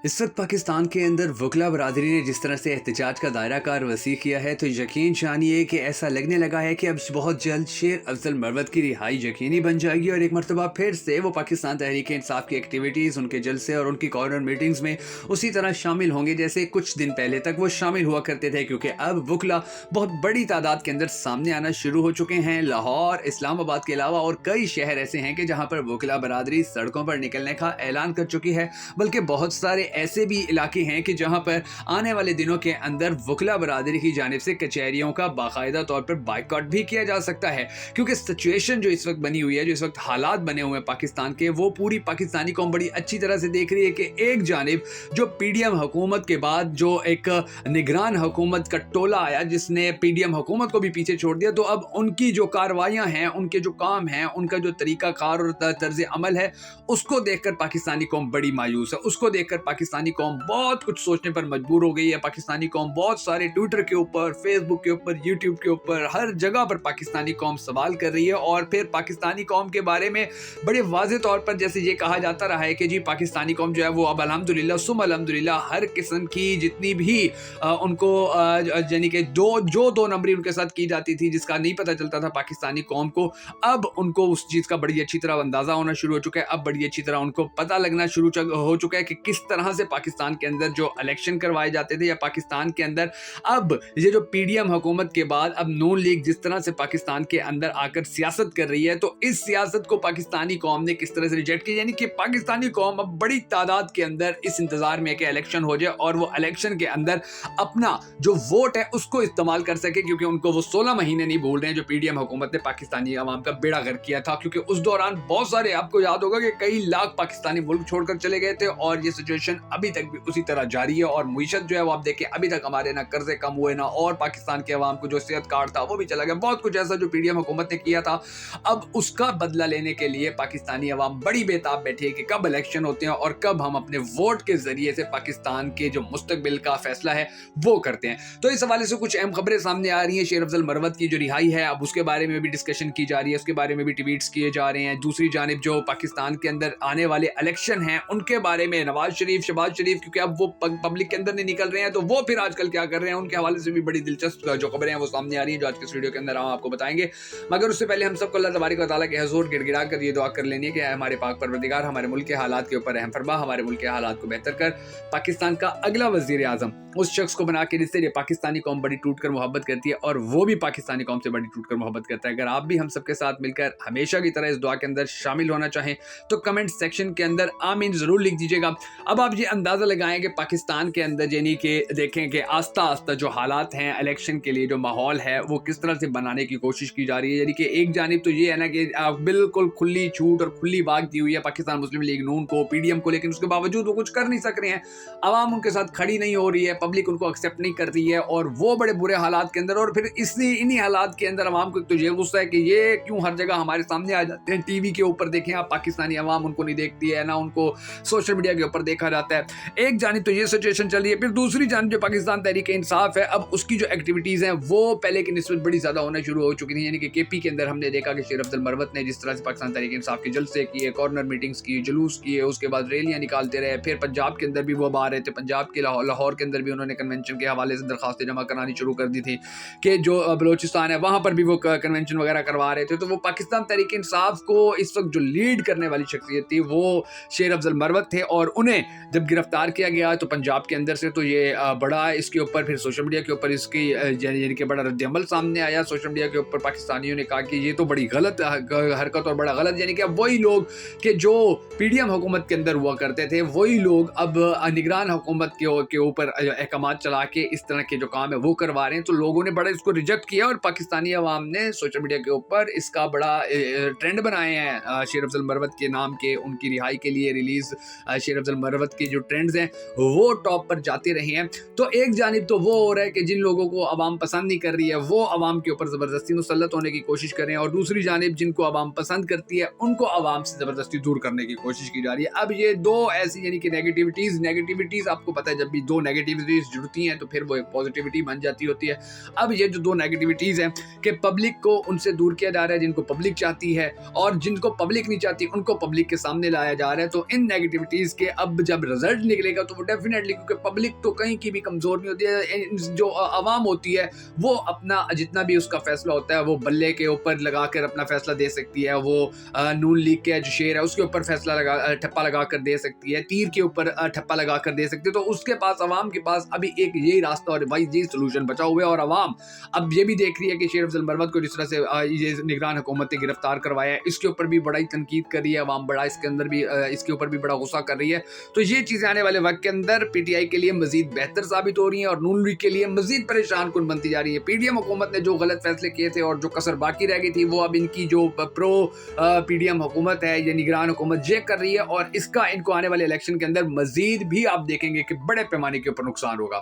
इस वक्त पाकिस्तान के अंदर वकला बरादरी ने जिस तरह से एहतजाज का दायरा कार वसी किया है, तो यकीन जानिए कि ऐसा लगने लगा है कि अब बहुत जल्द शेर अफजल मरवत की रिहाई यकीनी बन जाएगी और एक मरतबा फिर से वो पाकिस्तान तहरीक इंसाफ की एक्टिविटीज़, उनके जलसे और उनकी कॉर्नर मीटिंग्स में उसी तरह शामिल होंगे जैसे कुछ दिन पहले तक वो शामिल हुआ करते थे। क्योंकि अब वकला बहुत बड़ी तादाद के अंदर सामने आना शुरू हो चुके हैं। लाहौर, इस्लामाबाद के अलावा और कई शहर ऐसे हैं कि जहाँ पर वकला बरादरी सड़कों पर निकलने का ऐलान कर चुकी है। बल्कि बहुत सारे ऐसे भी इलाके हैं कि जहां पर आने वाले दिनों के अंदर वकला बरादरी की जानिब से कचहरियों का बाकायदा तौर पर बाइकआउट भी किया जा सकता है। क्योंकि सिचुएशन जो इस वक्त बनी हुई है, जो इस वक्त हालात बने हुए हैं पाकिस्तान के, वो पूरी पाकिस्तानी कौम बड़ी अच्छी तरह से देख रही है कि एक जानिब जो पीडीएम हुकूमत के बाद जो एक निगरान हुकूमत का टोला आया जिसने पीडीएम हुकूमत को भी पीछे छोड़ दिया, तो अब उनकी जो कार्रवाइयां हैं, उनके जो काम हैं, उनका जो तरीका कार और तर्ज अमल है, उसको देखकर पाकिस्तानी कौम बड़ी मायूस है। उसको देखकर पाकिस्तानी कौम बहुत कुछ सोचने पर मजबूर हो गई है। पाकिस्तानी कौम बहुत सारे ट्विटर के ऊपर, फेसबुक के ऊपर, यूट्यूब के ऊपर, हर जगह पर पाकिस्तानी कौम सवाल कर रही है। और फिर पाकिस्तानी कौम के बारे में बड़े वाज़ेह तौर पर जैसे ये कहा जाता रहा है कि जी पाकिस्तानी कौम जो है वो अब अल्हम्दुलिल्लाह सुम अल्हम्दुलिल्लाह हर किस्म की जितनी भी उनको यानी कि दो नंबरी उनके साथ की जाती थी, जिसका नहीं पता चलता था पाकिस्तानी कौम को, अब उनको उस चीज़ का बड़ी अच्छी तरह अंदाज़ा होना शुरू हो चुका है। अब बड़ी अच्छी तरह उनको पता लगना शुरू हो चुका है कि किस तरह से पाकिस्तान के अंदर जो इलेक्शन करवाए जाते थे, या पाकिस्तान के अंदर अब ये जो पीडीएम हुकूमत के बाद अब नून लीग जिस तरह से पाकिस्तान के अंदर आकर सियासत कर रही है, तो इस सियासत को पाकिस्तानी कौम ने किस तरह से रिजेक्ट किया। यानी कि पाकिस्तानी कौम अब बड़ी तादाद के अंदर इस इंतजार में कि इलेक्शन हो जाए और वो इलेक्शन के अंदर अपना जो वोट है उसको इस्तेमाल कर सके। क्योंकि उनको वो 16 महीने नहीं भूल रहे हैं जो पीडीएम हुकूमत ने पाकिस्तानी अवाम का बेड़ा गर्क किया था। क्योंकि उस दौरान बहुत सारे, आपको याद होगा कि कई लाख पाकिस्तानी मुल्क छोड़कर चले गए थे और ये सिचुएशन अभी तक भी उसी तरह जारी है। और मुईशत जो है वो आप देखें, अभी तक हमारे ना कर्जे कम हुए ना, और पाकिस्तान के अवाम को जो सेहत कार्ड था वो भी चला गया। बहुत कुछ ऐसा जो पीडीएम हुकूमत ने किया था, अब उसका बदला लेने के लिए पाकिस्तानी अवाम बड़ी बेताब बैठी है कि कब इलेक्शन होते हैं और कब हम अपने वोट के जरिए से पाकिस्तान के जो मुस्तकबिल का फैसला है वो करते हैं। तो इस हवाले से कुछ अहम खबरें सामने आ रही हैं। शेर अफजल मरवत की जो रिहाई है, अब उसके बारे में भी डिस्कशन की जा रही है, उसके बारे में भी ट्वीट्स किए जा रहे हैं। दूसरी जानिब जो पाकिस्तान के अंदर आने वाले इलेक्शन हैं उनके बारे में नवाज शरीफ, शहबाज शरीफ, क्योंकि अब वो पब्लिक के अंदर नहीं निकल रहे हैं, तो वो फिर आजकल क्या कर रहे हैं, उनके हवाले से भी बड़ी दिलचस्प जो खबरें हैं वो सामने आ रही हैं, जो आज के इस वीडियो के अंदर हम आपको बताएंगे। मगर उससे पहले हम सबको अल्लाह तबारक व तआला के हुज़ूर गिड़गिड़ा कर ये दुआ कर लेनी है कि हमारे पाक परवरदिगार हमारे मुल्क के हालात के ऊपर रहम फरमा, हमारे मुल्क के हालात को बेहतर कर, पाकिस्तान का अगला वज़ीर आज़म उस शख्स को बना के जिससे पाकिस्तानी कौम बड़ी टूट कर मोहब्बत करती है और वो भी पाकिस्तानी कौम से बड़ी टूट कर मोहब्बत करता है। अगर आप भी हम सबके साथ मिलकर हमेशा की तरह इस दुआ के अंदर शामिल होना चाहें तो कमेंट सेक्शन के अंदर आमीन ज़रूर लिख दीजिएगा। अब आप ये अंदाज़ा लगाएं कि पाकिस्तान के अंदर यानी कि देखें कि आस्ता आस्ता जो हालात हैं, इलेक्शन के लिए जो माहौल है वो किस तरह से बनाने की कोशिश की जा रही है। यानी कि एक जानिब तो ये है ना कि बिल्कुल खुली छूट और खुली बाग दी हुई है पाकिस्तान मुस्लिम लीग नून को, पीडीएम को, लेकिन उसके बावजूद वो कुछ कर नहीं सक रहे हैं। आवाम उनके साथ खड़ी नहीं हो रही है, पब्लिक उनको एक्सेप्ट नहीं कर रही है और वो बड़े बुरे हालात के अंदर, और फिर इन्हीं हालात के अंदर आवाम को तो ये गुस्सा है कि ये क्यों हर जगह हमारे सामने आ जाते हैं। टीवी के ऊपर देखें आप, पाकिस्तानी आवाम उनको नहीं देखती है, ना उनको सोशल मीडिया के ऊपर देखा जाता है। एक जानिब तो ये सिचुएशन चल रही है, फिर दूसरी जानिब जो पाकिस्तान तहरीक इंसाफ है, अब उसकी जो एक्टिविटीज़ हैं वो पहले की निस्बत बड़ी ज़्यादा होना शुरू हो चुकी थी। यानी कि केपी के अंदर हमने देखा कि शेर अफजल मरवत ने जिस तरह से पाकिस्तान तहरीक इंसाफ के जलसे किए, कॉर्नर मीटिंग्स की, जुलूस किए, उसके बाद रैलियाँ निकालते रहे। फिर पंजाब के अंदर भी वो अब आ रहे थे, पंजाब के लाहौर के अंदर भी उन्होंने कन्वेंशन के हवाले से दरखास्तें जमा करानी शुरू कर दी थी कि जो बलोचिस्तान है वहाँ पर भी वो कन्वेंशन वगैरह करवा रहे थे। तो वो पाकिस्तान तहरीक इंसाफ को इस वक्त जो लीड करने वाली शख्सियत थी वो शेर अफजल मरवत थे, और उन्हें जब गिरफ्तार किया गया तो पंजाब के अंदर से तो ये बड़ा इसके ऊपर फिर सोशल मीडिया के ऊपर इसकी यानी कि बड़ा रद्द-ए-अमल सामने आया। सोशल मीडिया के ऊपर पाकिस्तानियों ने कहा कि ये तो बड़ी गलत हरकत और बड़ा गलत, यानी कि अब वही लोग कि जो पीडीएम हुकूमत के अंदर हुआ करते थे वही लोग अब निगरान हुकूमत के ऊपर अहकामात चला के इस तरह के जो काम है वो करवा रहे हैं। तो लोगों ने बड़ा इसको रिजेक्ट किया और पाकिस्तानी अवाम ने सोशल मीडिया के ऊपर इसका बड़ा ट्रेंड बनाए हैं शेर अफजल मरवत के नाम के, उनकी रिहाई के लिए रिलीज शेर अफजल मरवत के जो ट्रेंड्स हैं वो टॉप पर जाते रहे हैं। तो एक जानिब तो वो हो रहा है कि जिन लोगों को अवाम पसंद नहीं कर रही है वो अवाम के ऊपर ज़बरदस्ती मुसल्लत होने की कोशिश कर रहे हैं, और दूसरी जानिब जिनको अवाम पसंद करती है उनको अवाम से ज़बरदस्ती दूर करने की कोशिश की जा रही है। अब ये दो ऐसी यानी कि नेगेटिविटीज़ आपको पता है जब भी दो नेगेटिविटीज़ जुड़ती हैं तो फिर वो एक पॉजिटिविटी बन जाती होती है। अब ये जो दो नेगेटिविटीज़ हैं कि पब्लिक को उनसे दूर किया जा रहा है जिनको पब्लिक चाहती है, और जिनको पब्लिक नहीं चाहती उनको पब्लिक के सामने लाया जा रहा है। तो इन नेगेटिविटीज़ के अब जब रिजल्ट निकलेगा तो वो डेफिनेटली, क्योंकि पब्लिक तो कहीं की भी कमज़ोर नहीं होती है, जो आवाम होती है वो अपना जितना भी उसका फैसला होता है वो बल्ले के ऊपर लगा कर अपना फैसला दे सकती है। वो नून लीग के जो शेर है उसके ऊपर फैसला ठप्पा लगा कर दे सकती है, तीर के ऊपर ठप्पा लगा कर दे सकती है। तो उसके पास, आवाम के पास अभी एक यही रास्ता और भाई यही सोल्यूशन बचा हुआ है। और आवाम अब ये भी देख रही है कि शेर अफजल मरवत को जिस तरह से ये निगरान हुकूमत ने गिरफ्तार करवाया है, इसके ऊपर भी बड़ा ही तनकीद कर रही है आवाम, बड़ा इसके अंदर भी इसके ऊपर भी बड़ा गुस्सा कर रही है। तो ये चीज़ें आने वाले वक्त के अंदर पीटीआई के लिए मजीद बेहतर साबित हो रही हैं और नून लीग के लिए मजीद परेशान कुन बनती जा रही है। पीडीएम हुकूमत ने जो गलत फैसले किए थे और जो कसर बाकी रह गई थी वो अब इनकी जो प्रो पीडीएम हुकूमत है, ये निगरान हुकूमत ये कर रही है और इसका इनको आने वाले इलेक्शन के अंदर मजीद भी आप देखेंगे कि बड़े पैमाने के ऊपर नुकसान होगा।